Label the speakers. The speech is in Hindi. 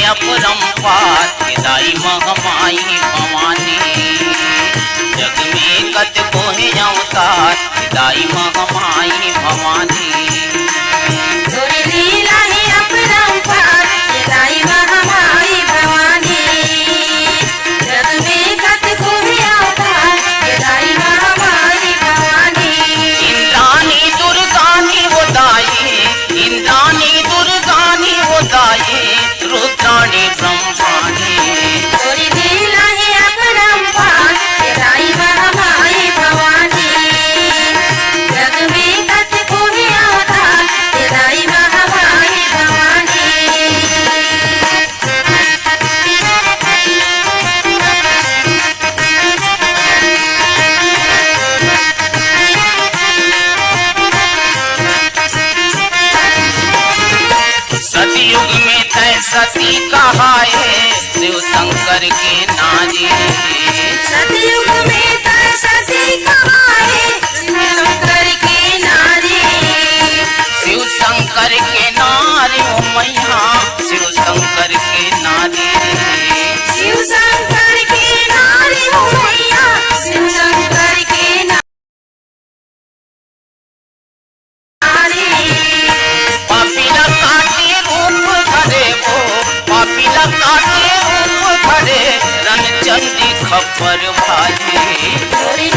Speaker 1: अपरंपार दाई महामाई भवानी। जग में कत कोहे अवतार दाई महामाई भवानी।
Speaker 2: तोरी लीला है अपरंपार दाई महामाई भवानी। जग में कत कोहे अवतार दाई महामाई भवानी।
Speaker 1: इंद्राणी दुर्गानी वो दाई, इंद्राणी दुर्गानी वो दाई, रुद्राणी ब्रह्माणी।
Speaker 2: तोरी लीला है अपरंपार दाई महामाई भवानी। जग में कत कोहे अवतार दाई महामाई भवानी।
Speaker 1: सतयुग में तय सती कहाए शिव शंकर के नारी।
Speaker 2: सतयुग में तय सती कहाए शंकर के नारी।
Speaker 1: शिव शंकर के नारी ओ मैया, शिव शंकर के नारी।
Speaker 2: शिव शंकर के नारी हो मैया, शिव शंकर के नारी।
Speaker 1: पापीला काटे रूप धरे वो, पापीला काटे रूप धरे, रणचंडी खप्पर भाई।
Speaker 2: तोरी